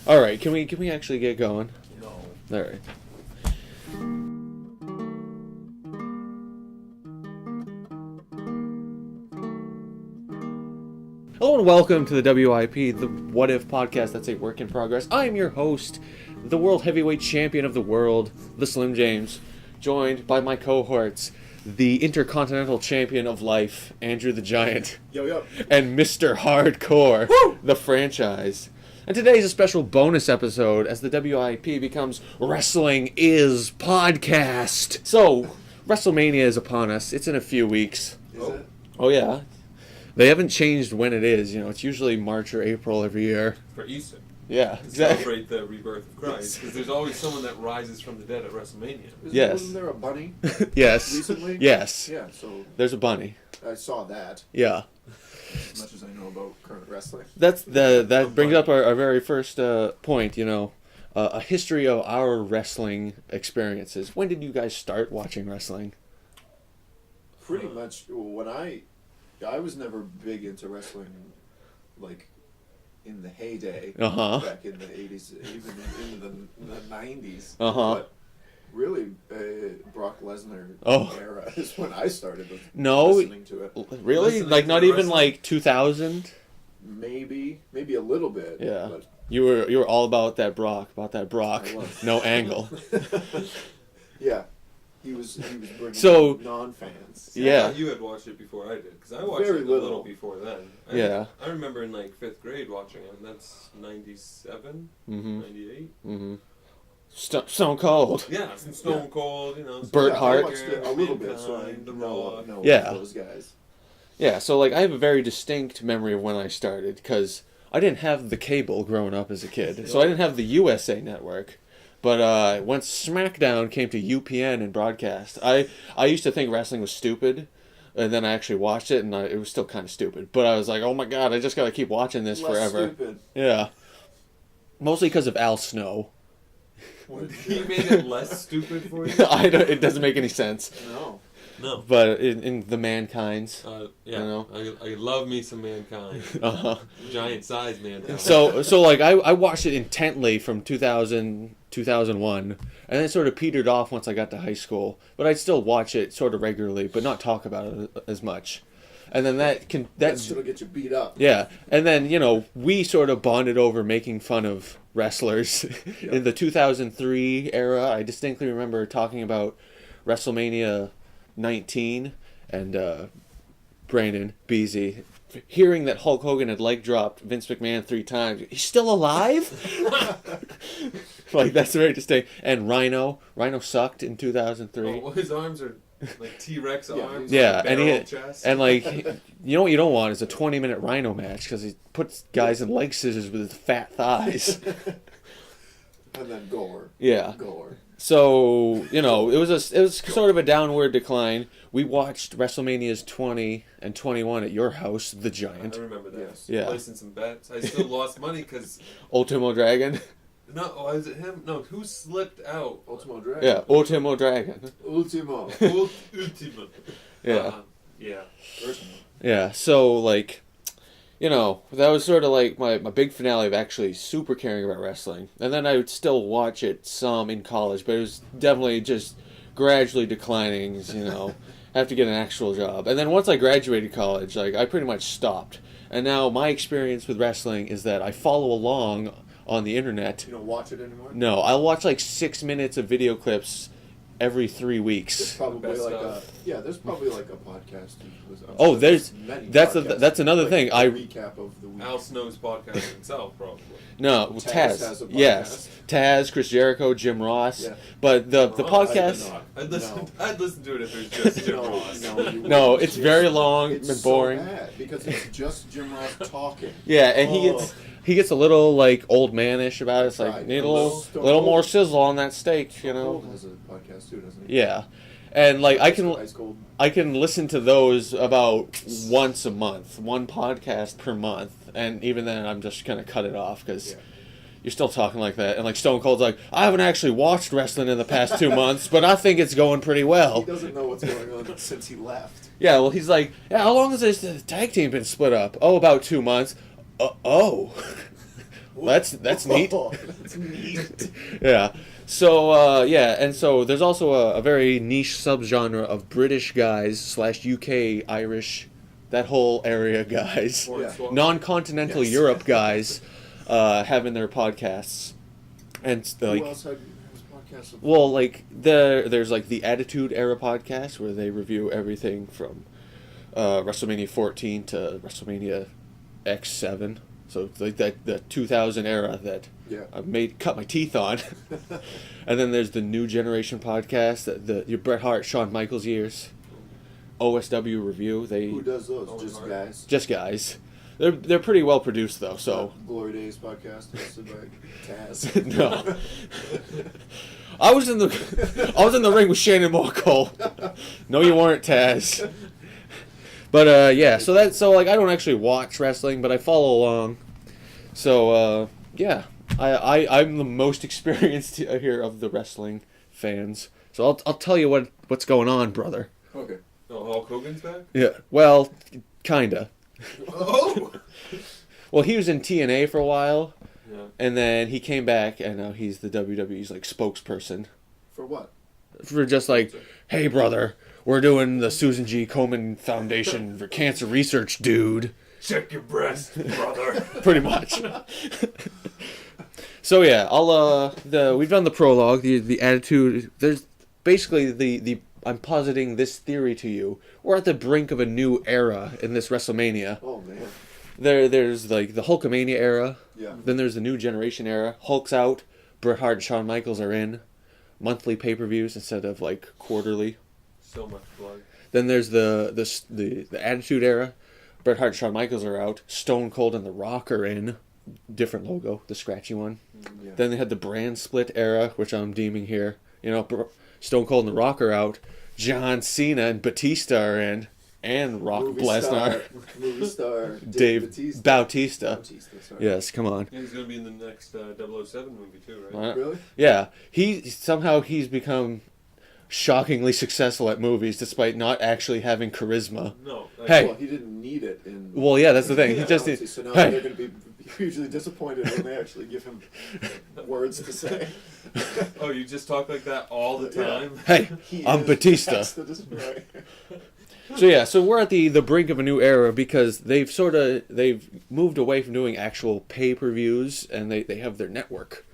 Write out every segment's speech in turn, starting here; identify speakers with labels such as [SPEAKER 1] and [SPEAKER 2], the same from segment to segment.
[SPEAKER 1] All right, can we actually get going?
[SPEAKER 2] No.
[SPEAKER 1] All right. Hello and welcome to the WIP, the What If podcast that's a work in progress. I'm your host, the world heavyweight champion of the world, the Slim James, joined by my cohorts, the intercontinental champion of life, Andrew the Giant,
[SPEAKER 2] Yo.
[SPEAKER 1] and Mr. Hardcore,
[SPEAKER 2] Woo!
[SPEAKER 1] the franchise. And today is a special bonus episode as the WIP becomes Wrestling Is Podcast. So, WrestleMania is upon us. It's in a few weeks.
[SPEAKER 2] Is it?
[SPEAKER 1] Oh, yeah. They haven't changed when it is. You know, it's usually March or April every year.
[SPEAKER 3] For Easter.
[SPEAKER 1] Yeah,
[SPEAKER 3] To
[SPEAKER 1] exactly.
[SPEAKER 3] celebrate the rebirth of Christ. Because there's always someone that rises from the dead at WrestleMania.
[SPEAKER 1] Yes.
[SPEAKER 2] Wasn't there a bunny
[SPEAKER 1] Yes.
[SPEAKER 2] recently?
[SPEAKER 1] Yes.
[SPEAKER 2] Yeah, so
[SPEAKER 1] There's a bunny.
[SPEAKER 2] I saw that,
[SPEAKER 1] Yeah.
[SPEAKER 2] as much as I know about current wrestling.
[SPEAKER 1] That brings up our very first point, you know, a history of our wrestling experiences. When did you guys start watching wrestling?
[SPEAKER 2] Pretty much when I was never big into wrestling, like, in the heyday, back in the 80s, even in the 90s. But really, Brock Lesnar era is when I started listening to it.
[SPEAKER 1] Really?
[SPEAKER 3] Listening
[SPEAKER 1] Like,
[SPEAKER 3] to
[SPEAKER 1] not
[SPEAKER 3] the
[SPEAKER 1] even
[SPEAKER 3] wrestling?
[SPEAKER 1] like 2000?
[SPEAKER 2] Maybe a little bit.
[SPEAKER 1] Yeah.
[SPEAKER 2] But
[SPEAKER 1] You were all about that Brock.
[SPEAKER 2] I was.
[SPEAKER 1] No angle.
[SPEAKER 2] Yeah. He was bringing
[SPEAKER 1] So-
[SPEAKER 2] non-fans.
[SPEAKER 1] Yeah.
[SPEAKER 3] I thought you had watched it before I did. Because I watched
[SPEAKER 2] Very
[SPEAKER 3] it a
[SPEAKER 2] little.
[SPEAKER 3] little before then.
[SPEAKER 1] Yeah.
[SPEAKER 3] I remember in like 5th grade watching it. And that's 97,
[SPEAKER 1] Mm-hmm.
[SPEAKER 3] 98.
[SPEAKER 1] Mm-hmm. Stone Cold.
[SPEAKER 3] Yeah, some Stone Cold, you know. some
[SPEAKER 1] Burt
[SPEAKER 2] Yeah,
[SPEAKER 1] Hart.
[SPEAKER 2] I watched it a little bit, so I
[SPEAKER 3] Mankind, The
[SPEAKER 2] know
[SPEAKER 3] Rock.
[SPEAKER 1] Yeah.
[SPEAKER 2] those guys.
[SPEAKER 1] Yeah, so like I have a very distinct memory of when I started because I didn't have the cable growing up as a kid, so I didn't have the USA Network. But once SmackDown came to UPN and broadcast, I used to think wrestling was stupid, and then I actually watched it, and it was still kind of stupid. But I was like, oh my god, I just got to keep watching this
[SPEAKER 2] Less
[SPEAKER 1] forever.
[SPEAKER 2] stupid.
[SPEAKER 1] Yeah, mostly because of Al Snow.
[SPEAKER 3] He made it less stupid for you?
[SPEAKER 1] It doesn't make any sense.
[SPEAKER 2] No.
[SPEAKER 3] No.
[SPEAKER 1] But in the Mankind's,
[SPEAKER 3] Yeah,
[SPEAKER 1] You know?
[SPEAKER 3] I love me some Mankind. Giant size Mankind.
[SPEAKER 1] So like I watched it intently from 2000, 2001, and then it sort of petered off once I got to high school. But I'd still watch it sort of regularly, but not talk about it as much. And then that
[SPEAKER 2] Shit'll get you beat up.
[SPEAKER 1] yeah, and then you know we sort of bonded over making fun of wrestlers in the 2003 era. I distinctly remember talking about WrestleMania 19 and Brandon Beasy hearing that Hulk Hogan had leg dropped Vince McMahon 3 times. He's still alive? Like that's very distinct. And Rhino sucked in 2003.
[SPEAKER 3] Oh, well, his arms are like T-Rex arms.
[SPEAKER 1] Yeah,
[SPEAKER 3] like
[SPEAKER 1] and
[SPEAKER 3] barrel chest.
[SPEAKER 1] and like you know what you don't want is a 20-minute Rhino match because he puts guys in leg scissors with his fat thighs.
[SPEAKER 2] And then gore.
[SPEAKER 1] Yeah.
[SPEAKER 2] Gore.
[SPEAKER 1] So you know it was sort of a downward decline. We watched WrestleManias 20 and 21 at your house, the
[SPEAKER 3] I
[SPEAKER 1] Giant.
[SPEAKER 3] remember that.
[SPEAKER 2] Yes.
[SPEAKER 1] Yeah.
[SPEAKER 3] Placing some bets. I still lost money because...
[SPEAKER 1] Ultimo Dragon.
[SPEAKER 3] No, was it him? No, who slipped out?
[SPEAKER 2] Ultimo Dragon.
[SPEAKER 1] Yeah, Ultimo Dragon.
[SPEAKER 2] Ultimo.
[SPEAKER 3] Ultima.
[SPEAKER 1] Yeah.
[SPEAKER 3] Yeah.
[SPEAKER 2] First one.
[SPEAKER 1] Yeah, so, like, you know, that was sort of like my big finale of actually super caring about wrestling. And then I would still watch it some in college, but it was definitely just gradually declining, you know. Have to get an actual job. And then once I graduated college, like, I pretty much stopped. And now my experience with wrestling is that I follow along on the internet.
[SPEAKER 2] You don't watch it anymore?
[SPEAKER 1] No, I'll watch like 6 minutes of video clips every 3
[SPEAKER 2] There's
[SPEAKER 1] weeks.
[SPEAKER 2] probably
[SPEAKER 3] Best
[SPEAKER 2] like
[SPEAKER 3] of.
[SPEAKER 2] there's probably like a podcast.
[SPEAKER 1] Oh, there's-
[SPEAKER 2] many
[SPEAKER 1] that's
[SPEAKER 2] podcasts,
[SPEAKER 1] another
[SPEAKER 2] like
[SPEAKER 1] thing.
[SPEAKER 2] a
[SPEAKER 1] I-
[SPEAKER 2] recap of the week.
[SPEAKER 3] Al Snow's podcast himself, probably.
[SPEAKER 1] No,
[SPEAKER 2] Taz
[SPEAKER 1] Taz.
[SPEAKER 2] has a podcast.
[SPEAKER 1] Yes, Taz, Chris Jericho, Jim Ross.
[SPEAKER 2] Yeah.
[SPEAKER 1] But the
[SPEAKER 3] Oh,
[SPEAKER 1] podcast.
[SPEAKER 3] I'd listen to it if it was just Jim Ross.
[SPEAKER 1] No, it's very long
[SPEAKER 2] It's
[SPEAKER 1] and boring.
[SPEAKER 2] so bad because it's just Jim Ross talking.
[SPEAKER 1] Yeah, and
[SPEAKER 2] Oh.
[SPEAKER 1] he gets a little like old manish about it. It's like
[SPEAKER 2] Right.
[SPEAKER 1] need a
[SPEAKER 2] A
[SPEAKER 1] little
[SPEAKER 2] little
[SPEAKER 1] more sizzle on that steak, you know.
[SPEAKER 2] Cold has a podcast too, doesn't he?
[SPEAKER 1] Yeah, and like
[SPEAKER 2] Ice Cold.
[SPEAKER 1] I can listen to those about once a month, one podcast per month, and even then I'm just gonna cut it off because.
[SPEAKER 2] Yeah.
[SPEAKER 1] You're still talking like that, and like Stone Cold's like, I haven't actually watched wrestling in the past 2 months, but I think it's going pretty well.
[SPEAKER 2] He doesn't know what's going on since he left.
[SPEAKER 1] Yeah, well, he's like, yeah, how long has this tag team been split up? Oh, about 2 months. Oh. That's neat.
[SPEAKER 2] Oh, that's neat.
[SPEAKER 1] Yeah. So and so there's also a very niche subgenre of British guys / UK Irish, that whole area guys, non-continental Europe guys, having their podcasts, and like.
[SPEAKER 2] Who else had podcasts?
[SPEAKER 1] Well, like there's like the Attitude Era podcast where they review everything from WrestleMania 14 to WrestleMania X7. So like the 2000 era that I cut my teeth on. And then there's the New Generation podcast, your Bret Hart, Shawn Michaels years. OSW review.
[SPEAKER 2] Who does those? Just guys.
[SPEAKER 1] Just guys. They're pretty well produced though. So
[SPEAKER 2] Glory Days podcast hosted by Taz.
[SPEAKER 1] No. I was in the ring with Shannon Markle. No, you weren't, Taz. But so like I don't actually watch wrestling, but I follow along. So I'm the most experienced here of the wrestling fans. So I'll tell you what's going on, brother.
[SPEAKER 3] Okay. Oh, Hulk Hogan's back?
[SPEAKER 1] Yeah. Well, kinda.
[SPEAKER 2] Oh.
[SPEAKER 1] Well, he was in TNA for a while.
[SPEAKER 3] Yeah.
[SPEAKER 1] And then he came back, and now he's the WWE's like spokesperson.
[SPEAKER 2] For what?
[SPEAKER 1] For just like, hey brother, we're doing the Susan G. Komen Foundation for Cancer Research, dude.
[SPEAKER 3] Check your breast, brother.
[SPEAKER 1] Pretty much. So yeah, we've done the prologue, the attitude. There's basically the I'm positing this theory to you. We're at the brink of a new era in this WrestleMania.
[SPEAKER 2] Oh man.
[SPEAKER 1] There's like the Hulkamania era.
[SPEAKER 2] Yeah.
[SPEAKER 1] Then there's the New Generation era. Hulk's out. Bret Hart and Shawn Michaels are in. Monthly pay-per-views instead of like quarterly.
[SPEAKER 3] So much blood.
[SPEAKER 1] Then there's the Attitude Era. Bret Hart and Shawn Michaels are out. Stone Cold and The Rock are in. Different logo, the scratchy one.
[SPEAKER 2] Yeah.
[SPEAKER 1] Then they had the brand split era, which I'm deeming here. Stone Cold and The Rock are out. John Cena and Batista are in. And Brock Lesnar.
[SPEAKER 2] Movie star
[SPEAKER 1] Dave Bautista. Yes, come on.
[SPEAKER 3] Yeah, he's going to be in the next 007 movie too, right?
[SPEAKER 2] Really?
[SPEAKER 1] Yeah. He's become shockingly successful at movies despite not actually having charisma.
[SPEAKER 3] No.
[SPEAKER 1] Hey.
[SPEAKER 2] Well, he didn't need it.
[SPEAKER 1] Well, yeah, that's the thing. He just
[SPEAKER 2] needs. So now they're going to be hugely disappointed when they actually give him words to say.
[SPEAKER 3] Oh, you just talk like that all the time?
[SPEAKER 1] Hey, I'm Batista. So we're at the brink of a new era because they've moved away from doing actual pay-per-views and they have their network.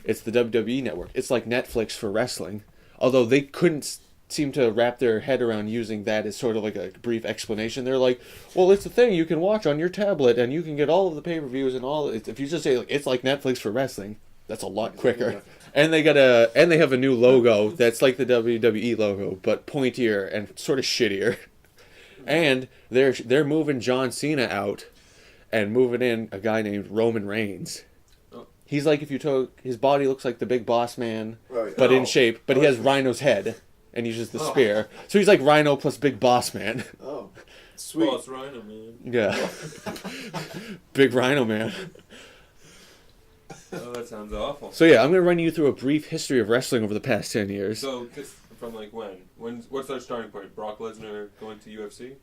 [SPEAKER 1] It's the WWE network. It's like Netflix for wrestling. Although they couldn't seem to wrap their head around using that as sort of like a brief explanation. They're like, well, it's a thing you can watch on your tablet and you can get all of the pay-per-views and all. If you just say it's like Netflix for wrestling, that's a lot quicker. And they have a new logo that's like the WWE logo but pointier and sort of shittier. And they're moving John Cena out and moving in a guy named Roman Reigns. He's like, if you took his body looks like the Big Boss Man, but in shape, but he has Rhino's head and uses the spear. So he's like Rhino plus Big Boss Man.
[SPEAKER 2] Oh, sweet.
[SPEAKER 3] Boss Rhino Man.
[SPEAKER 1] Yeah. Big Rhino Man.
[SPEAKER 3] Oh, that sounds awful.
[SPEAKER 1] So yeah, I'm going to run you through a brief history of wrestling over the past 10 years.
[SPEAKER 3] So, from like when? What's our starting point? Brock Lesnar going to UFC?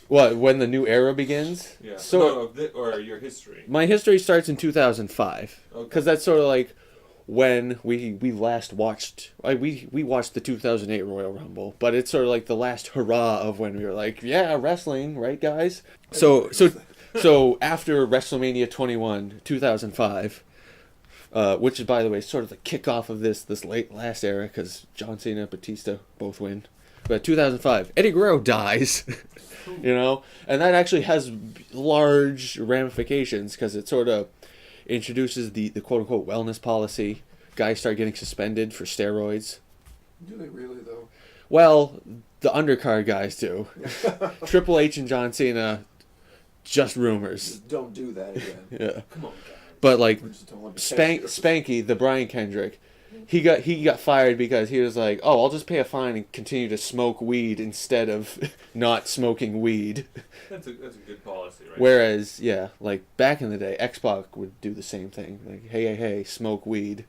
[SPEAKER 1] What, when the new era begins?
[SPEAKER 3] Yeah.
[SPEAKER 1] So,
[SPEAKER 3] or your history.
[SPEAKER 1] My history starts in 2005.
[SPEAKER 3] Okay.
[SPEAKER 1] Because that's sort of like when we last watched... we watched the 2008 Royal Rumble, but it's sort of like the last hurrah of when we were like, yeah, wrestling, right, guys? So after WrestleMania 21, 2005... which is, by the way, sort of the kickoff of this last era, because John Cena and Batista both win. But 2005, Eddie Guerrero dies, and that actually has large ramifications, because it sort of introduces the quote-unquote wellness policy. Guys start getting suspended for steroids.
[SPEAKER 2] Do they really, though?
[SPEAKER 1] Well, the undercard guys do. Triple H and John Cena, just rumors.
[SPEAKER 2] Just don't do that again.
[SPEAKER 1] Yeah.
[SPEAKER 2] Come on, guys.
[SPEAKER 1] But like Spanky, the Brian Kendrick, he got fired because he was like, oh, I'll just pay a fine and continue to smoke weed instead of not smoking weed.
[SPEAKER 3] That's a good policy, right?
[SPEAKER 1] Whereas, yeah, like back in the day, X-Pac would do the same thing. Like, hey, smoke weed.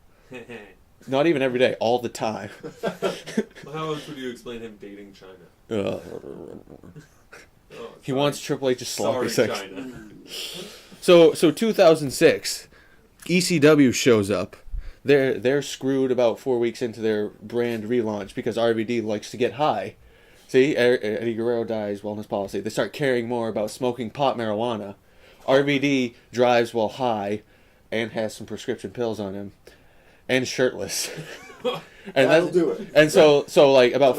[SPEAKER 1] Not even every day, all the time.
[SPEAKER 3] Well, how else would you explain him dating China?
[SPEAKER 1] He wants Triple H to sloppy
[SPEAKER 3] Sorry,
[SPEAKER 1] sex.
[SPEAKER 3] China.
[SPEAKER 1] So 2006, ECW shows up. They're screwed about 4 weeks into their brand relaunch because RVD likes to get high. See, Eddie Guerrero dies, wellness policy. They start caring more about smoking pot marijuana. RVD drives while high and has some prescription pills on him and shirtless. And
[SPEAKER 2] That'll do it.
[SPEAKER 1] And so like about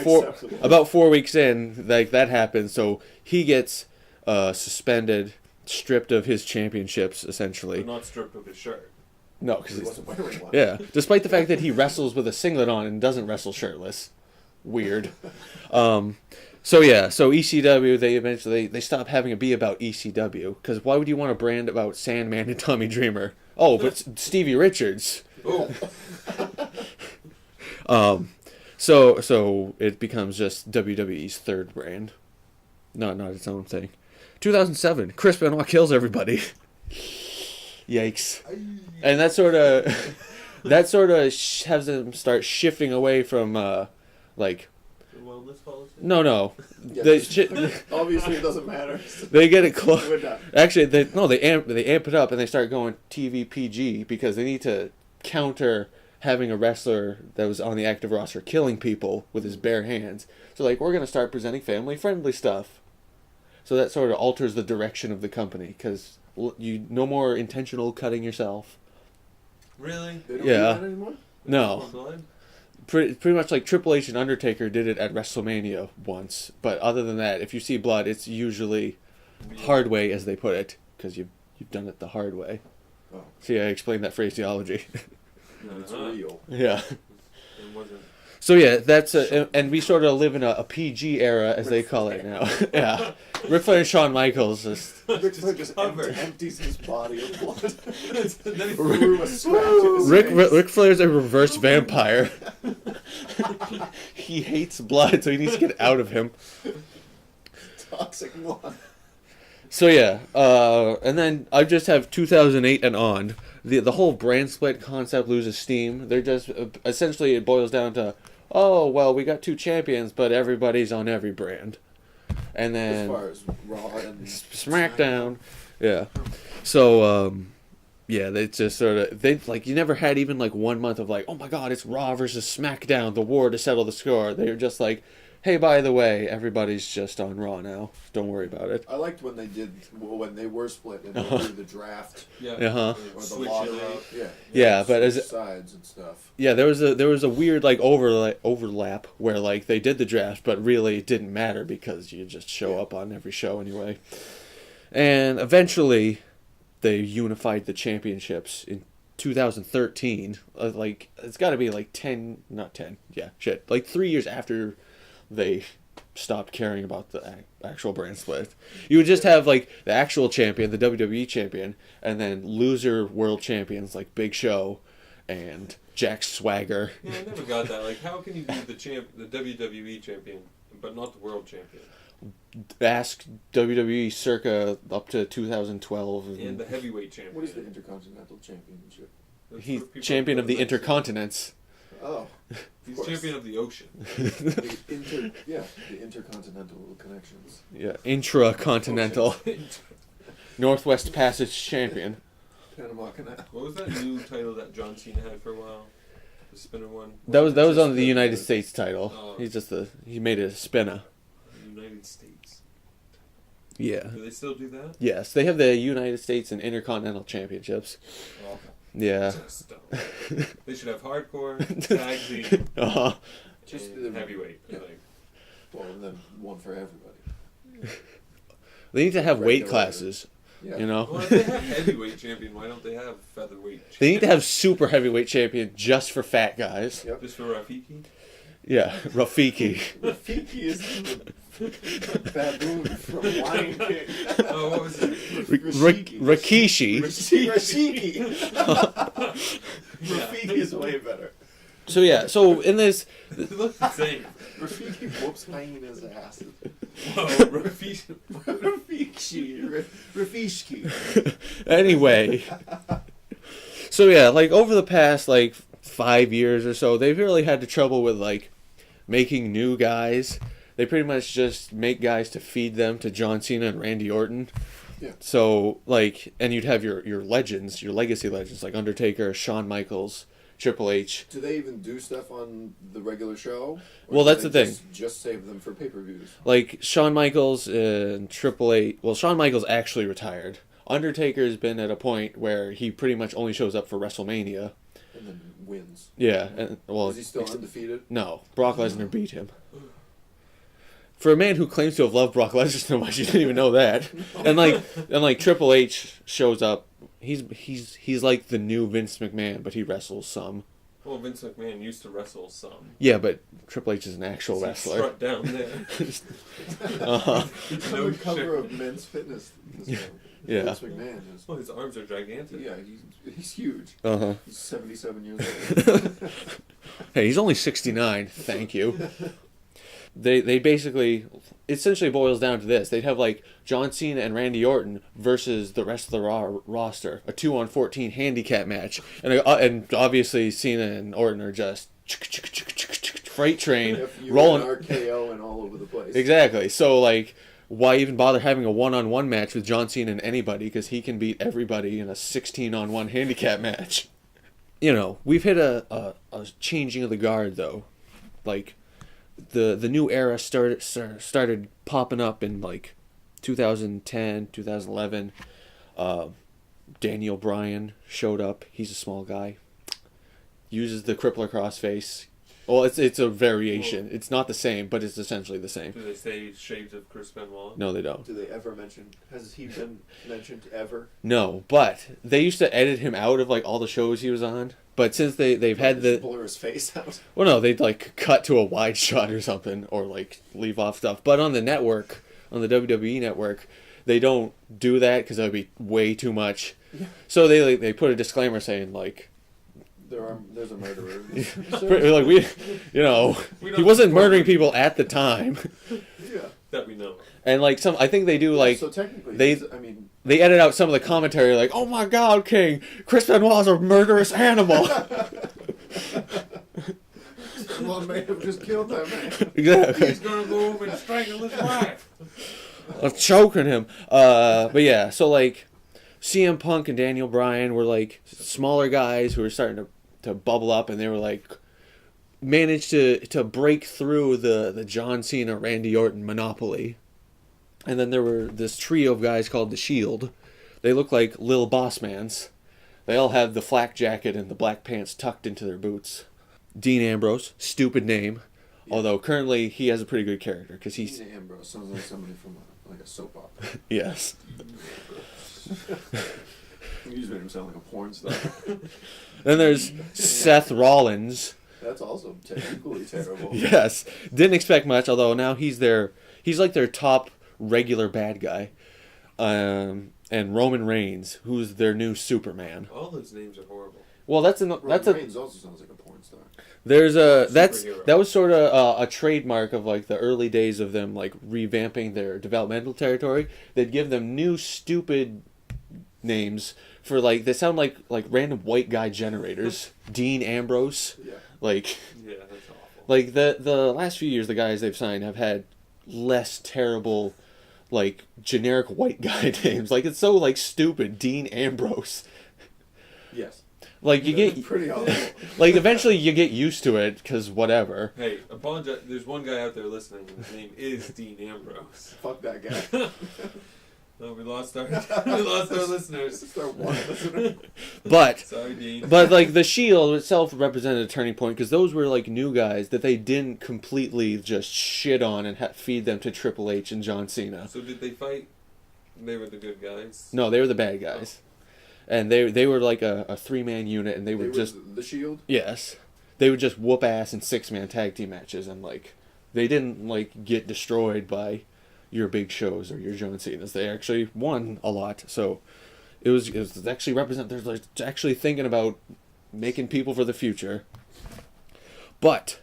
[SPEAKER 1] 4 weeks in, like that happens, so he gets suspended, stripped of his championships essentially.
[SPEAKER 3] But not stripped of his shirt.
[SPEAKER 1] No, because
[SPEAKER 2] He wasn't wearing one.
[SPEAKER 1] yeah, despite the fact that he wrestles with a singlet on and doesn't wrestle shirtless. Weird. So ECW, they eventually they stop having it be about ECW because why would you want a brand about Sandman and Tommy Dreamer? Oh, but Stevie Richards.
[SPEAKER 3] Oh.
[SPEAKER 1] So it becomes just WWE's third brand, not its own thing. 2007, Chris Benoit kills everybody. Yikes! And that sort of has them start shifting away from like.
[SPEAKER 3] The wellness policy?
[SPEAKER 1] No.
[SPEAKER 2] Yeah, obviously, it doesn't matter.
[SPEAKER 1] They get it close.
[SPEAKER 2] We're done.
[SPEAKER 1] Actually, they amp it up and they start going TV PG because they need to counter having a wrestler that was on the active roster killing people with his bare hands. So like we're gonna start presenting family friendly stuff. So that sort of alters the direction of the company because you no more intentional cutting yourself.
[SPEAKER 3] Really?
[SPEAKER 2] They don't
[SPEAKER 1] Yeah.
[SPEAKER 2] do that anymore?
[SPEAKER 1] No.
[SPEAKER 3] Blood?
[SPEAKER 1] Pretty much like Triple H and Undertaker did it at WrestleMania once, but other than that, if you see blood, it's usually hard way, as they put it, because you've done it the hard way.
[SPEAKER 2] Oh.
[SPEAKER 1] See, I explained that phraseology.
[SPEAKER 2] It's real.
[SPEAKER 1] Yeah.
[SPEAKER 3] It wasn't.
[SPEAKER 1] So yeah, that's and we sort of live in a PG era, as they call it now. Yeah, Ric Flair and Shawn Michaels just.
[SPEAKER 2] Ric Flair just
[SPEAKER 3] covered.
[SPEAKER 2] empties his body of blood.
[SPEAKER 3] Then he
[SPEAKER 2] Threw a scratch in his face.
[SPEAKER 1] Ric Flair's a reverse vampire. He hates blood, so he needs to get out of him.
[SPEAKER 2] Toxic blood.
[SPEAKER 1] So yeah, and then I just have 2008 and on. The whole brand split concept loses steam. They're just essentially it boils down to, oh well, we got two champions, but everybody's on every brand, and then
[SPEAKER 2] As far as Raw and
[SPEAKER 1] SmackDown, yeah. So yeah, they just sort of you never had even like 1 month of like, oh my god, it's Raw versus SmackDown, the war to settle the score. They were just like, hey, by the way, everybody's just on Raw now. Don't worry about it.
[SPEAKER 2] I liked when they were split and they do the draft
[SPEAKER 3] Yeah.
[SPEAKER 1] Uh-huh.
[SPEAKER 2] or the
[SPEAKER 3] Switch
[SPEAKER 2] lottery.
[SPEAKER 3] it out.
[SPEAKER 2] Yeah.
[SPEAKER 1] Yeah, but
[SPEAKER 2] switch
[SPEAKER 1] as
[SPEAKER 2] sides and stuff.
[SPEAKER 1] yeah, there was a weird like overlap where like they did the draft, but really it didn't matter because you just show up on every show anyway. And eventually, they unified the championships in 2013. Like it's got to be like 3 years after they stopped caring about the actual brand split. You would just have like the actual champion, the WWE champion, and then loser world champions like Big Show and Jack Swagger.
[SPEAKER 3] Yeah, I never got that. Like, how can you be the WWE champion, but not the world champion?
[SPEAKER 1] Ask WWE circa up to 2012.
[SPEAKER 3] And the heavyweight champion.
[SPEAKER 2] What is the Intercontinental Championship?
[SPEAKER 3] That's
[SPEAKER 1] He's
[SPEAKER 3] for people
[SPEAKER 1] champion
[SPEAKER 3] who
[SPEAKER 1] of the
[SPEAKER 3] don't know.
[SPEAKER 1] Intercontinents.
[SPEAKER 2] Oh.
[SPEAKER 3] He's
[SPEAKER 2] course.
[SPEAKER 3] champion of the ocean.
[SPEAKER 2] The Intercontinental Connections.
[SPEAKER 1] Yeah, intracontinental Northwest Passage champion.
[SPEAKER 2] Panama Canal.
[SPEAKER 3] What was that new title that John Cena had for a while? The spinner one?
[SPEAKER 1] That was
[SPEAKER 2] Just
[SPEAKER 1] on the
[SPEAKER 2] the-
[SPEAKER 1] United States title.
[SPEAKER 3] Oh.
[SPEAKER 1] He's just he made it a spinner.
[SPEAKER 3] United States.
[SPEAKER 1] Yeah.
[SPEAKER 3] Do they still do that?
[SPEAKER 1] Yes, they have the United States and Intercontinental Championships.
[SPEAKER 3] Oh,
[SPEAKER 1] Yeah.
[SPEAKER 3] just they should have hardcore, tag team,
[SPEAKER 1] Uh-huh.
[SPEAKER 2] Just
[SPEAKER 3] and heavyweight.
[SPEAKER 2] yeah.
[SPEAKER 3] Like,
[SPEAKER 2] Well, and then one for everybody.
[SPEAKER 1] They need to have weight
[SPEAKER 2] Regular.
[SPEAKER 1] classes.
[SPEAKER 2] Yeah.
[SPEAKER 1] You know.
[SPEAKER 3] well, if they have heavyweight champion, why don't they have featherweight?
[SPEAKER 1] They need to have super heavyweight champion just for fat guys.
[SPEAKER 2] Yep.
[SPEAKER 3] Just for Rafiki.
[SPEAKER 1] Yeah, Rafiki.
[SPEAKER 2] Rafiki is the baboon from Lion King.
[SPEAKER 3] Oh, what was it?
[SPEAKER 1] Rikishi.
[SPEAKER 2] Rashiki. Rafiki is way better.
[SPEAKER 1] So yeah, so in this,
[SPEAKER 3] It looks the same.
[SPEAKER 2] Rafiki whoops hyena's ass.
[SPEAKER 3] Whoa, Rafiki.
[SPEAKER 2] Rafiki.
[SPEAKER 1] anyway. So yeah, like over the past like 5 years or so, they've really had the trouble with like making new guys. They pretty much just make guys to feed them to John Cena and Randy Orton.
[SPEAKER 2] Yeah.
[SPEAKER 1] So, like, and you'd have your legends, your legacy legends, like Undertaker, Shawn Michaels, Triple H.
[SPEAKER 2] Do they even do stuff on the regular show?
[SPEAKER 1] Well,
[SPEAKER 2] do
[SPEAKER 1] that's
[SPEAKER 2] they
[SPEAKER 1] the thing.
[SPEAKER 2] Just save them for pay-per-views.
[SPEAKER 1] Like, Shawn Michaels and Triple H. Well, Shawn Michaels actually retired. Undertaker's been at a point where he pretty much only shows up for WrestleMania.
[SPEAKER 2] And then wins.
[SPEAKER 1] Yeah. And, well,
[SPEAKER 2] is he still undefeated?
[SPEAKER 1] No. Brock Lesnar beat him. For a man who claims to have loved Brock Lesnar so much, you didn't even know that. And like Triple H shows up. He's like the new Vince McMahon, but he wrestles some.
[SPEAKER 3] Well, Vince McMahon used to wrestle some.
[SPEAKER 1] Yeah, but Triple H is an actual wrestler.
[SPEAKER 3] Strut down there.
[SPEAKER 2] It's on the cover of Men's Fitness.
[SPEAKER 1] Yeah.
[SPEAKER 2] Vince McMahon is.
[SPEAKER 3] Well, his arms are gigantic.
[SPEAKER 2] Yeah, he's huge.
[SPEAKER 1] Uh-huh.
[SPEAKER 2] He's 77 years old.
[SPEAKER 1] Hey, he's only 69. Thank you. They basically, essentially boils down to this. They'd have like John Cena and Randy Orton versus the rest of the roster, a 2-on-14 handicap match, and obviously Cena and Orton are just freight train rolling
[SPEAKER 2] RKO and all over the place.
[SPEAKER 1] Exactly. So like, why even bother having a 1-on-1 match with John Cena and anybody? Because he can beat everybody in a 16-on-1 handicap match. You know, we've hit a changing of the guard though, like. The new era started popping up in like 2010, 2011. Daniel Bryan showed up. He's a small guy. Uses the crippler crossface. Well, it's a variation. It's not the same, but it's essentially the same.
[SPEAKER 3] Do they say shades of Chris Benoit?
[SPEAKER 1] No, they don't.
[SPEAKER 2] Do they ever mention? Has he been mentioned ever?
[SPEAKER 1] No, but they used to edit him out of like all the shows he was on. But since they've had the
[SPEAKER 2] blur his face out.
[SPEAKER 1] Well, no, they'd like cut to a wide shot or something, or like leave off stuff. But on the network, on the WWE network, they don't do that because that would be way too much. Yeah. So they put a disclaimer saying like,
[SPEAKER 2] there's a murderer.
[SPEAKER 1] Like he wasn't murdering people at the time.
[SPEAKER 2] Yeah,
[SPEAKER 3] that we know.
[SPEAKER 1] And like I think they do like
[SPEAKER 2] so technically
[SPEAKER 1] they edit out some of the commentary like, oh my God, King, Chris Benoit's a murderous animal.
[SPEAKER 2] Well, may have just killed that man.
[SPEAKER 1] Exactly.
[SPEAKER 3] He's gonna go over and strangle his wife.
[SPEAKER 1] I'm choking him. But yeah, so like CM Punk and Daniel Bryan were like smaller guys who were starting to bubble up, and they were like managed to break through the John Cena, Randy Orton monopoly. And then there were this trio of guys called The Shield. They look like Lil Boss Mans. They all have the flak jacket and the black pants tucked into their boots. Dean Ambrose, stupid name. Yeah. Although currently he has a pretty good character because he's
[SPEAKER 2] Dean Ambrose sounds like somebody from a soap opera.
[SPEAKER 1] Yes.
[SPEAKER 2] He's made him sound like a porn star.
[SPEAKER 1] Then there's Seth Rollins.
[SPEAKER 2] That's also equally terrible.
[SPEAKER 1] Yes, didn't expect much. Although now he's like their top regular bad guy, and Roman Reigns, who's their new Superman.
[SPEAKER 3] All those names are horrible.
[SPEAKER 1] Well,
[SPEAKER 2] Roman Reigns also sounds like a porn star.
[SPEAKER 1] There's that was sort of a trademark of like the early days of them like revamping their developmental territory. They'd give them new stupid names for like they sound like random white guy generators. Dean Ambrose.
[SPEAKER 2] Yeah.
[SPEAKER 1] Like.
[SPEAKER 3] Yeah, that's awful.
[SPEAKER 1] Like the last few years, the guys they've signed have had less terrible, like generic white guy names. Like it's so like stupid. Dean Ambrose.
[SPEAKER 2] Yes.
[SPEAKER 1] Like you get
[SPEAKER 2] pretty awful.
[SPEAKER 1] Like eventually you get used to it because whatever.
[SPEAKER 3] Hey, apologize. There's one guy out there listening. And his name is Dean Ambrose.
[SPEAKER 2] Fuck that guy.
[SPEAKER 3] Oh, we lost our listeners.
[SPEAKER 2] It's our one listener.
[SPEAKER 1] But
[SPEAKER 3] sorry, Dean.
[SPEAKER 1] But like the Shield itself represented a turning point because those were like new guys that they didn't completely just shit on and feed them to Triple H and John Cena.
[SPEAKER 3] So did they fight? They were the good guys.
[SPEAKER 1] No, they were the bad guys. And they were like a 3-man unit, and they were just
[SPEAKER 2] the Shield.
[SPEAKER 1] Yes, they would just whoop ass in 6-man tag team matches, and like they didn't like get destroyed by your big shows or your John Cena's. They actually won a lot, so it was actually They're like actually thinking about making people for the future. But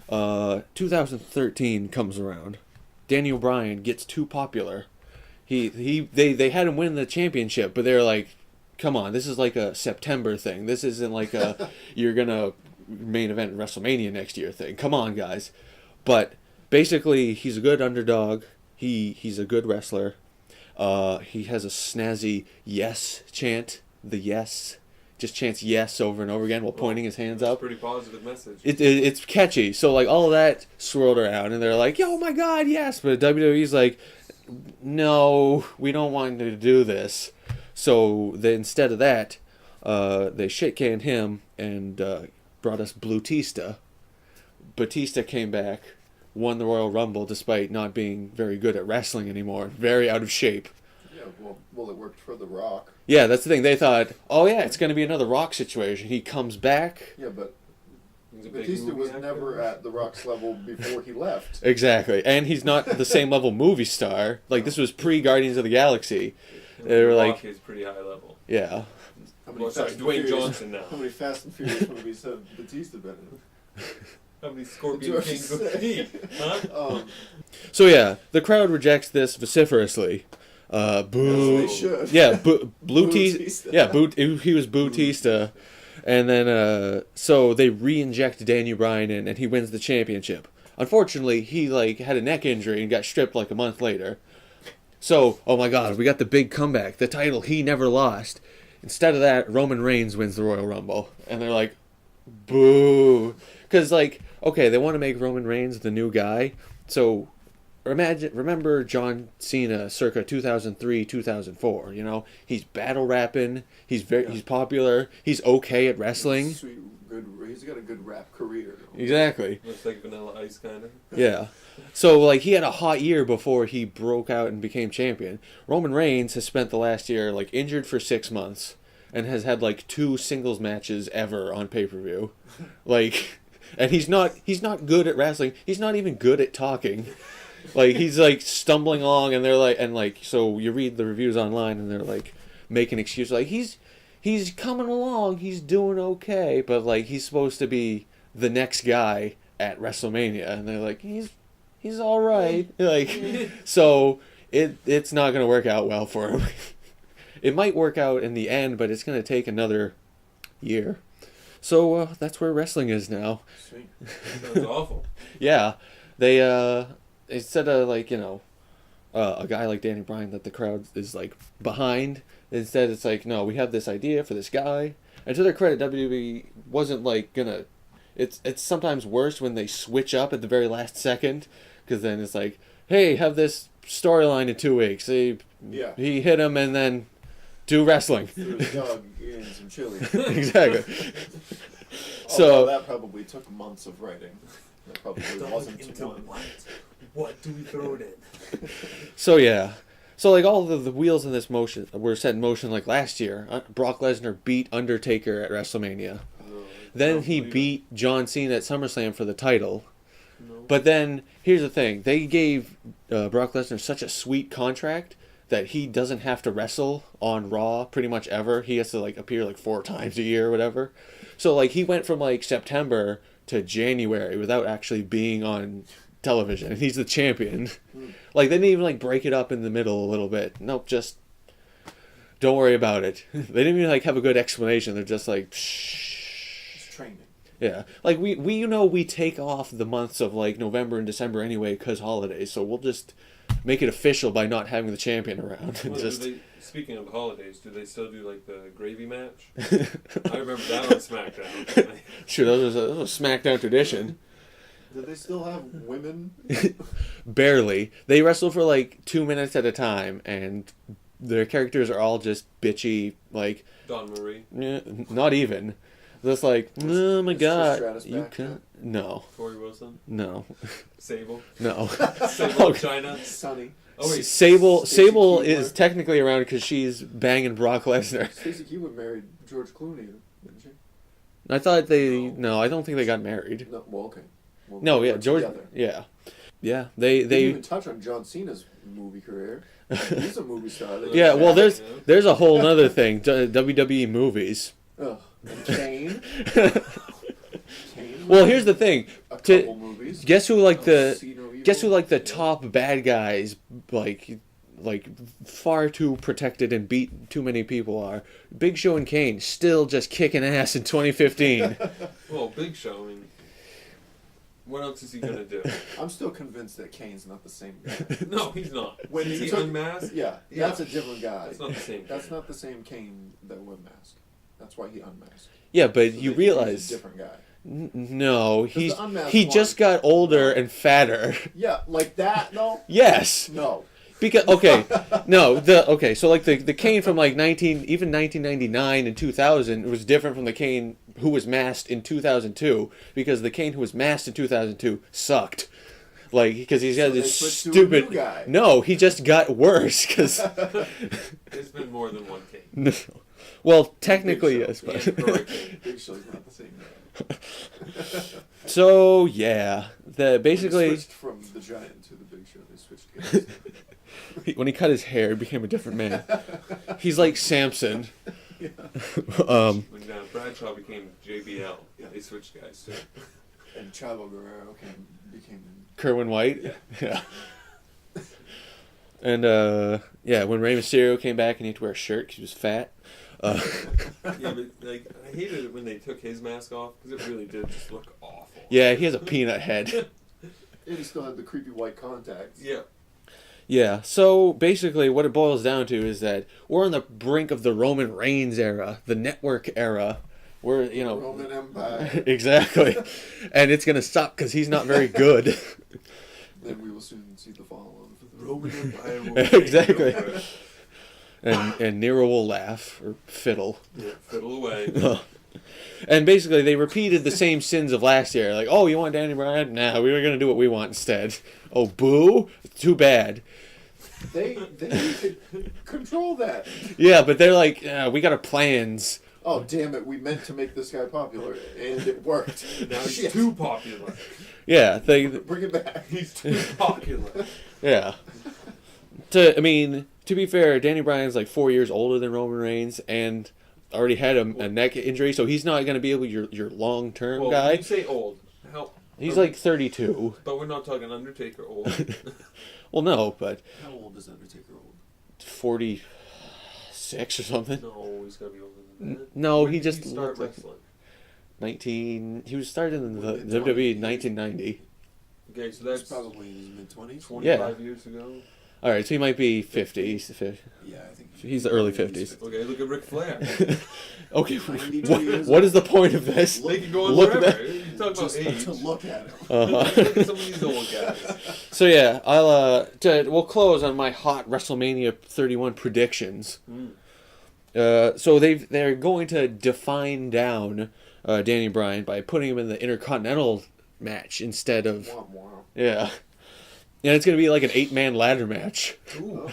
[SPEAKER 1] 2013 comes around. Daniel Bryan gets too popular. They had him win the championship, but they're like, come on, this is like a September thing. This isn't like a you're gonna main event WrestleMania next year thing. Come on, guys. But basically, he's a good underdog. He's a good wrestler. He has a snazzy yes chant. The yes. Just chants yes over and over again while pointing his hands up.
[SPEAKER 3] Pretty positive message.
[SPEAKER 1] It's catchy. So like all of that swirled around, and they're like, "Oh my God, yes!" But WWE's like, "No, we don't want to do this." So instead of that, they shit canned him and brought us Blutista. Batista came back, won the Royal Rumble despite not being very good at wrestling anymore, very out of shape.
[SPEAKER 2] Yeah, well, it worked for The Rock.
[SPEAKER 1] Yeah, that's the thing. They thought, oh yeah, it's going to be another Rock situation. He comes back.
[SPEAKER 2] Yeah, but Batista was never at The Rock's level before he left.
[SPEAKER 1] Exactly, and he's not the same level movie star. Like this was pre-Guardians of the Galaxy. They were like,
[SPEAKER 3] Rock is pretty high level.
[SPEAKER 1] Yeah.
[SPEAKER 3] Dwayne Johnson now.
[SPEAKER 2] How many Fast and Furious movies have Batista been in?
[SPEAKER 3] How many Scorpion Kings of Pete? Huh?
[SPEAKER 1] So yeah, the crowd rejects this vociferously. Boo.
[SPEAKER 2] As they should.
[SPEAKER 1] Yeah, Blutista. Yeah, he was Blutista. And then, so they re-inject Daniel Bryan in, and he wins the championship. Unfortunately, he had a neck injury and got stripped a month later. So, oh my God, we got the big comeback. The title he never lost. Instead of that, Roman Reigns wins the Royal Rumble. And they're like, boo. Because, okay, they want to make Roman Reigns the new guy. So, remember John Cena circa 2003, 2004, He's battle rapping, he's popular, he's okay at wrestling.
[SPEAKER 2] He's got a good rap career.
[SPEAKER 1] Exactly.
[SPEAKER 3] Looks like Vanilla Ice, kind of.
[SPEAKER 1] Yeah. So, he had a hot year before he broke out and became champion. Roman Reigns has spent the last year, injured for 6 months and has had, 2 singles matches ever on pay-per-view. And he's not good at wrestling. He's not even good at talking. He's stumbling along, and they're so you read the reviews online, and they're making excuses he's coming along, he's doing okay, but he's supposed to be the next guy at WrestleMania, and they're he's all right, so it's not gonna work out well for him. It might work out in the end, but it's gonna take another year. So that's where wrestling is now.
[SPEAKER 3] Sweet. Sounds awful.
[SPEAKER 1] Yeah, they instead of a guy like Danny Bryan that the crowd is behind, instead it's no, we have this idea for this guy. And to their credit, WWE wasn't gonna. It's sometimes worse when they switch up at the very last second, because then it's hey, have this storyline in 2 weeks. He hit him and then do wrestling.
[SPEAKER 2] Threw his dog in some chili.
[SPEAKER 1] Exactly.
[SPEAKER 2] So that probably took months of writing. That probably wasn't
[SPEAKER 3] into
[SPEAKER 2] one.
[SPEAKER 3] What do we throw it in?
[SPEAKER 1] So yeah. So all the wheels in this motion were set in motion last year. Brock Lesnar beat Undertaker at WrestleMania. Then he beat John Cena at SummerSlam for the title. No. But then here's the thing: they gave Brock Lesnar such a sweet contract that he doesn't have to wrestle on Raw pretty much ever. He has to appear 4 times a year or whatever. So he went from September to January without actually being on television, and he's the champion. They didn't even break it up in the middle a little bit. Nope, just don't worry about it. They didn't even have a good explanation. They're just shh.
[SPEAKER 2] It's training.
[SPEAKER 1] Yeah, we take off the months of November and December anyway because holidays, so we'll just make it official by not having the champion around.
[SPEAKER 3] Well, speaking of holidays, do they still do the gravy match? I remember that on SmackDown.
[SPEAKER 1] Sure, that was a SmackDown tradition.
[SPEAKER 2] Do they still have women?
[SPEAKER 1] Barely. They wrestle for 2 minutes at a time, and their characters are all just bitchy,
[SPEAKER 3] Dawn Marie.
[SPEAKER 1] Yeah, not even. Just oh my God, you can't. No.
[SPEAKER 3] Tori Wilson.
[SPEAKER 1] No.
[SPEAKER 3] Sable.
[SPEAKER 1] No.
[SPEAKER 3] Sable China.
[SPEAKER 2] Sunny.
[SPEAKER 1] Oh wait, Sable is technically around because she's banging Brock Lesnar.
[SPEAKER 2] Stacey Keebler married George Clooney, didn't she?
[SPEAKER 1] I thought No, I don't think they got married.
[SPEAKER 2] No, well, okay. Well,
[SPEAKER 1] no, yeah, George.
[SPEAKER 2] Together.
[SPEAKER 1] Yeah. They
[SPEAKER 2] didn't even touch on John Cena's movie career. He's a movie star.
[SPEAKER 1] Yeah, well, there's a whole other thing. WWE movies.
[SPEAKER 2] Ugh. And Kane.
[SPEAKER 1] Well, here's the thing.
[SPEAKER 2] A couple movies.
[SPEAKER 1] Guess who the top bad guys far too protected and beat too many people are? Big Show and Kane still just kicking ass in 2015.
[SPEAKER 3] Well, Big Show, What else is he gonna do?
[SPEAKER 2] I'm still convinced that Kane's not the same guy.
[SPEAKER 3] No, he's not.
[SPEAKER 2] When
[SPEAKER 3] is he
[SPEAKER 2] took,
[SPEAKER 3] unmasked?
[SPEAKER 2] Yeah,
[SPEAKER 3] Yeah.
[SPEAKER 2] that's a different guy.
[SPEAKER 3] That's not the same.
[SPEAKER 2] That's
[SPEAKER 3] Kane.
[SPEAKER 2] not the same Kane that would mask. That's why he unmasked.
[SPEAKER 1] Yeah, but
[SPEAKER 2] So
[SPEAKER 1] you
[SPEAKER 2] he's
[SPEAKER 1] realize...
[SPEAKER 2] a different guy.
[SPEAKER 1] No, he
[SPEAKER 2] one-
[SPEAKER 1] just got older and fatter.
[SPEAKER 2] Yeah, like that, no?
[SPEAKER 1] Yes.
[SPEAKER 2] No.
[SPEAKER 1] Because so like the Kane from like 1999 and 2000 was different from the Kane who was masked in 2002, because the Kane who was masked in 2002 sucked. Like, because he's got this stupid.
[SPEAKER 2] To a new guy.
[SPEAKER 1] No, he just got worse because.
[SPEAKER 3] There's been more than one Kane.
[SPEAKER 1] No. Well, technically yes,
[SPEAKER 3] And
[SPEAKER 1] but.
[SPEAKER 3] Hurricane.
[SPEAKER 2] Big Show's not the same guy.
[SPEAKER 1] So yeah, basically
[SPEAKER 2] They switched from the Giant to the Big Show. They switched guys.
[SPEAKER 1] when he cut his hair, he became a different man. He's like Samson.
[SPEAKER 2] Yeah.
[SPEAKER 3] When Bradshaw became JBL,
[SPEAKER 2] Yeah.
[SPEAKER 3] they switched guys too.
[SPEAKER 2] And Chavo Guerrero became.
[SPEAKER 1] Kerwin White.
[SPEAKER 2] Yeah.
[SPEAKER 1] Yeah. And when Rey Mysterio came back and he had to wear a shirt because he was fat.
[SPEAKER 3] Yeah, but like I hated it when they took his mask off because it really did just look awful.
[SPEAKER 1] Yeah, he has a peanut head.
[SPEAKER 2] And he still had the creepy white contacts.
[SPEAKER 3] Yeah.
[SPEAKER 1] Yeah, so basically what it boils down to is that we're on the brink of the Roman Reigns era, the network era. We're,
[SPEAKER 2] Roman Empire.
[SPEAKER 1] Exactly. And it's going to suck because he's not very good.
[SPEAKER 2] Then we will soon see the fall of the
[SPEAKER 3] Roman Empire will
[SPEAKER 1] Exactly.
[SPEAKER 3] take over.
[SPEAKER 1] And Nero will laugh, or fiddle.
[SPEAKER 3] Yeah, fiddle away.
[SPEAKER 1] And basically they repeated the same sins of last year. Like, oh, you want Danny Bryan? Nah, we were going to do what we want instead. Oh, boo? Too bad.
[SPEAKER 2] They need to control that.
[SPEAKER 1] Yeah, but they're like, we got our plans.
[SPEAKER 2] Oh, damn it, we meant to make this guy popular, and it worked.
[SPEAKER 3] Now he's
[SPEAKER 2] Shit.
[SPEAKER 3] too popular.
[SPEAKER 1] Yeah,
[SPEAKER 2] Bring it back.
[SPEAKER 3] He's too popular.
[SPEAKER 1] yeah. To be fair, Danny Bryan's like 4 years older than Roman Reigns and already had a neck injury, so he's not going to be able to be your long-term
[SPEAKER 3] Well,
[SPEAKER 1] guy.
[SPEAKER 3] when you say old, how?
[SPEAKER 1] He's like 32.
[SPEAKER 3] But we're not talking Undertaker old.
[SPEAKER 1] Well, no, but
[SPEAKER 2] How old is Undertaker old?
[SPEAKER 1] 46 or something.
[SPEAKER 3] No, he's got to be older than that.
[SPEAKER 1] No,
[SPEAKER 3] When
[SPEAKER 1] he
[SPEAKER 3] did
[SPEAKER 1] just
[SPEAKER 3] he start
[SPEAKER 1] looked like
[SPEAKER 3] wrestling.
[SPEAKER 1] 19. He was started in the
[SPEAKER 2] Mid-
[SPEAKER 1] WWE in 1990.
[SPEAKER 3] Okay, so
[SPEAKER 2] That's
[SPEAKER 3] that's
[SPEAKER 2] probably in his mid-20s.
[SPEAKER 3] 25 years ago.
[SPEAKER 1] All right, so he might be 50. He's the 50.
[SPEAKER 2] Yeah, I think
[SPEAKER 1] He's the early 50s.
[SPEAKER 3] Okay, look at Ric Flair.
[SPEAKER 1] Okay,
[SPEAKER 2] 92 years
[SPEAKER 1] what is the point of this?
[SPEAKER 3] They can go on
[SPEAKER 1] Look
[SPEAKER 3] forever.
[SPEAKER 1] back-
[SPEAKER 3] You talk about
[SPEAKER 2] Just
[SPEAKER 3] age.
[SPEAKER 2] to look at him.
[SPEAKER 1] Uh-huh.
[SPEAKER 3] Look at some of these old guys.
[SPEAKER 1] So yeah, we'll close on my hot WrestleMania 31 predictions. So they're going to define down Danny Bryan by putting him in the Intercontinental match instead of
[SPEAKER 2] Wah, wah.
[SPEAKER 1] yeah, and it's going to be like an 8-man ladder match.
[SPEAKER 3] Ooh.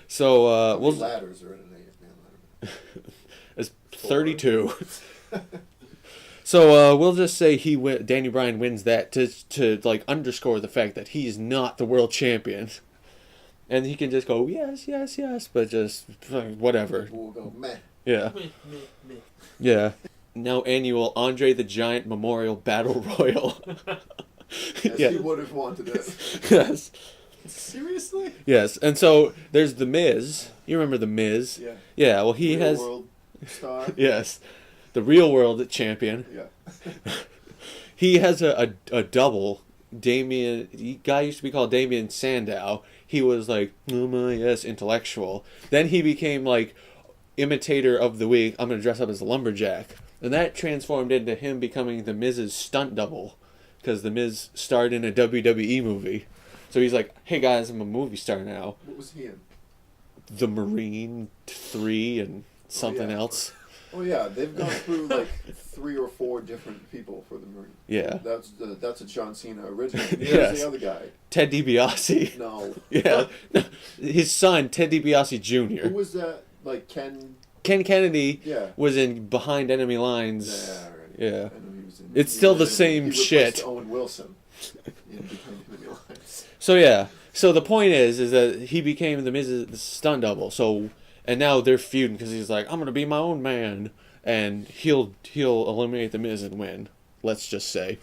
[SPEAKER 1] So
[SPEAKER 2] How many
[SPEAKER 1] we'll
[SPEAKER 2] ladders are in an 8-man ladder?
[SPEAKER 1] it's 32. So we'll just say Danny Bryan wins that to like underscore the fact that he's not the world champion. And he can just go, yes, yes, yes, but just whatever.
[SPEAKER 2] We'll go, meh.
[SPEAKER 1] Yeah. Yeah. Now annual Andre the Giant Memorial Battle Royal.
[SPEAKER 2] Yes,
[SPEAKER 1] Yeah.
[SPEAKER 2] he would have wanted it.
[SPEAKER 1] Yes.
[SPEAKER 2] Seriously?
[SPEAKER 1] Yes. And so there's The Miz. You remember The Miz?
[SPEAKER 2] Yeah.
[SPEAKER 1] Yeah, well he
[SPEAKER 2] Real
[SPEAKER 1] has...
[SPEAKER 2] world star.
[SPEAKER 1] Yes. The real world champion.
[SPEAKER 2] Yeah.
[SPEAKER 1] He has a double. Guy used to be called Damien Sandow. He was like, oh my, yes, intellectual. Then he became like imitator of the week. I'm going to dress up as a lumberjack. And that transformed into him becoming the Miz's stunt double. Because the Miz starred in a WWE movie. So he's like, hey guys, I'm a movie star now.
[SPEAKER 2] What was he in?
[SPEAKER 1] The Marine 3 and something
[SPEAKER 2] yeah.
[SPEAKER 1] else.
[SPEAKER 2] Oh yeah, they've gone through like 3 or 4 different people for the Marine.
[SPEAKER 1] Yeah.
[SPEAKER 2] That's a John Cena original.
[SPEAKER 1] Yes.
[SPEAKER 2] Who's the other guy?
[SPEAKER 1] Ted DiBiase.
[SPEAKER 2] No.
[SPEAKER 1] Yeah. No, his son, Ted DiBiase Jr.
[SPEAKER 2] Who was that? Like Ken?
[SPEAKER 1] Ken Kennedy
[SPEAKER 2] Yeah.
[SPEAKER 1] was in Behind Enemy Lines.
[SPEAKER 2] Yeah. Right.
[SPEAKER 1] Yeah.
[SPEAKER 2] I know he was in.
[SPEAKER 1] It's still the
[SPEAKER 2] he
[SPEAKER 1] same
[SPEAKER 2] replaced
[SPEAKER 1] shit.
[SPEAKER 2] Owen Wilson. In Behind Enemy Lines.
[SPEAKER 1] So yeah. So the point is that he became the Miz's stunt double. So and now they're feuding because he's like, I'm gonna be my own man, and he'll eliminate the Miz and win. Let's just say,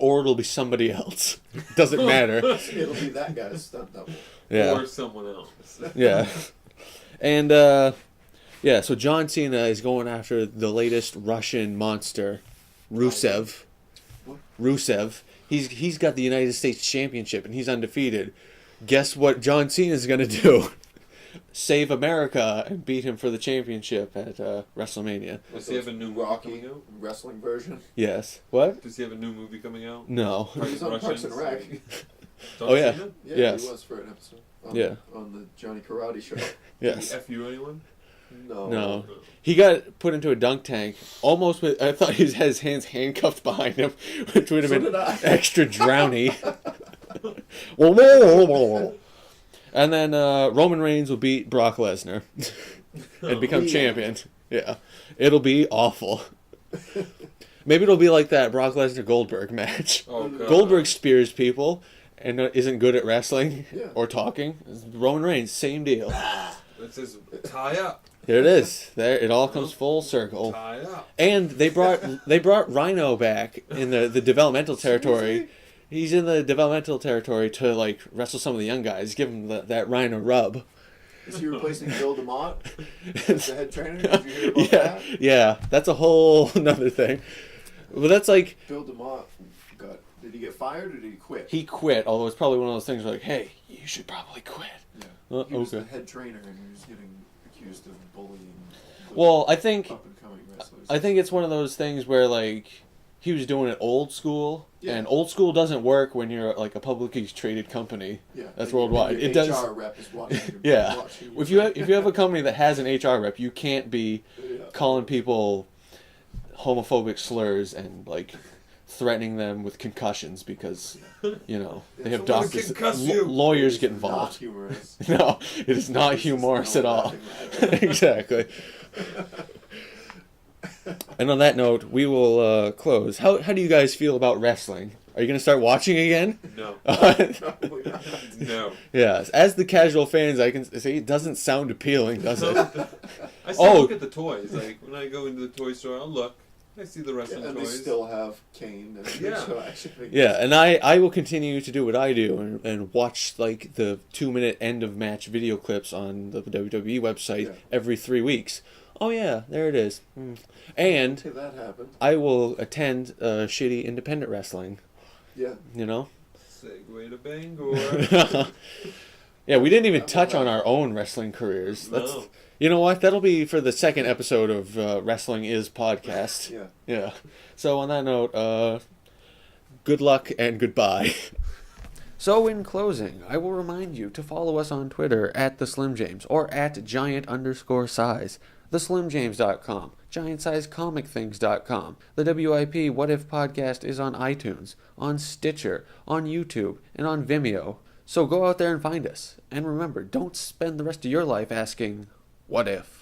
[SPEAKER 1] or it'll be somebody else. Doesn't matter.
[SPEAKER 2] It'll be that guy's stunt double.
[SPEAKER 1] Yeah.
[SPEAKER 3] Or someone else.
[SPEAKER 1] Yeah. And yeah. So John Cena is going after the latest Russian monster, Rusev.
[SPEAKER 2] What?
[SPEAKER 1] Rusev. He's got the United States Championship and he's undefeated. Guess what John Cena's gonna do? Save America and beat him for the championship at WrestleMania.
[SPEAKER 3] Does he have a new
[SPEAKER 2] Rocky wrestling version?
[SPEAKER 1] Yes. What?
[SPEAKER 3] Does he have a new movie coming out?
[SPEAKER 1] No.
[SPEAKER 2] He's on Parks and Rec.
[SPEAKER 1] Oh yeah.
[SPEAKER 2] Yeah,
[SPEAKER 1] yes.
[SPEAKER 2] He was for an episode. On the Johnny Karate show.
[SPEAKER 1] Yes.
[SPEAKER 3] Did he F you anyone?
[SPEAKER 1] No. He got put into a dunk tank almost with. I thought he had his hands handcuffed behind him, which would have been extra drowny. And then Roman Reigns will beat Brock Lesnar and become champion. Yeah. It'll be awful. Maybe it'll be like that Brock Lesnar Goldberg match.
[SPEAKER 3] Oh, God.
[SPEAKER 1] Goldberg spears people and isn't good at wrestling or talking. Roman Reigns, same deal.
[SPEAKER 3] It says tie up.
[SPEAKER 1] There it is. There it all comes full circle.
[SPEAKER 3] Tie up.
[SPEAKER 1] And they brought Rhino back in the developmental territory. He's in the developmental territory to like wrestle some of the young guys. Give him that Rhino rub.
[SPEAKER 2] Is he replacing Bill DeMott as the head trainer? Did you hear about that?
[SPEAKER 1] Yeah, that's a whole another thing. Well, that's like
[SPEAKER 2] Bill DeMott did he get fired or did he quit?
[SPEAKER 1] He quit. Although it's probably one of those things where like, hey, you should probably quit.
[SPEAKER 2] Yeah. He was the head trainer and he was getting accused of bullying.
[SPEAKER 1] Well, I think
[SPEAKER 2] wrestlers.
[SPEAKER 1] it's one of those things where like he was doing it old school, and old school doesn't work when you're like a publicly traded company.
[SPEAKER 2] Yeah,
[SPEAKER 1] that's worldwide.
[SPEAKER 2] It
[SPEAKER 1] does.
[SPEAKER 2] HR rep is watching.
[SPEAKER 1] Yeah, if you have a company that has an HR rep, you can't be calling people homophobic slurs and like threatening them with concussions because they have doctors. Lawyers get involved.
[SPEAKER 2] Not humorous.
[SPEAKER 1] No, it is not humorous at all. Exactly. And on that note, we will close. How do you guys feel about wrestling? Are you going to start watching again?
[SPEAKER 3] No.
[SPEAKER 1] No. Yes. As the casual fans, I can say it doesn't sound appealing, does it?
[SPEAKER 3] I still look at the toys. Like when I go into the toy store, I'll look. I see the wrestling
[SPEAKER 2] and
[SPEAKER 3] toys.
[SPEAKER 2] They still have Kane and action figures.
[SPEAKER 1] Yeah, and I will continue to do what I do and watch like the 2-minute end of match video clips on the WWE website every 3 weeks. Oh yeah, there it is. And
[SPEAKER 2] that happened.
[SPEAKER 1] I will attend shitty independent wrestling.
[SPEAKER 2] Yeah.
[SPEAKER 3] Segue to Bangor.
[SPEAKER 1] Yeah, we didn't even touch on our own wrestling careers.
[SPEAKER 3] No.
[SPEAKER 1] You know what? That'll be for the second episode of Wrestling Is Podcast.
[SPEAKER 2] Yeah.
[SPEAKER 1] Yeah. So on that note, good luck and goodbye. So in closing, I will remind you to follow us on Twitter at the Slim James or at giant_size, theslimjames.com, giantsizecomicthings.com. The WIP What If podcast is on iTunes, on Stitcher, on YouTube, and on Vimeo. So go out there and find us. And remember, don't spend the rest of your life asking, what if?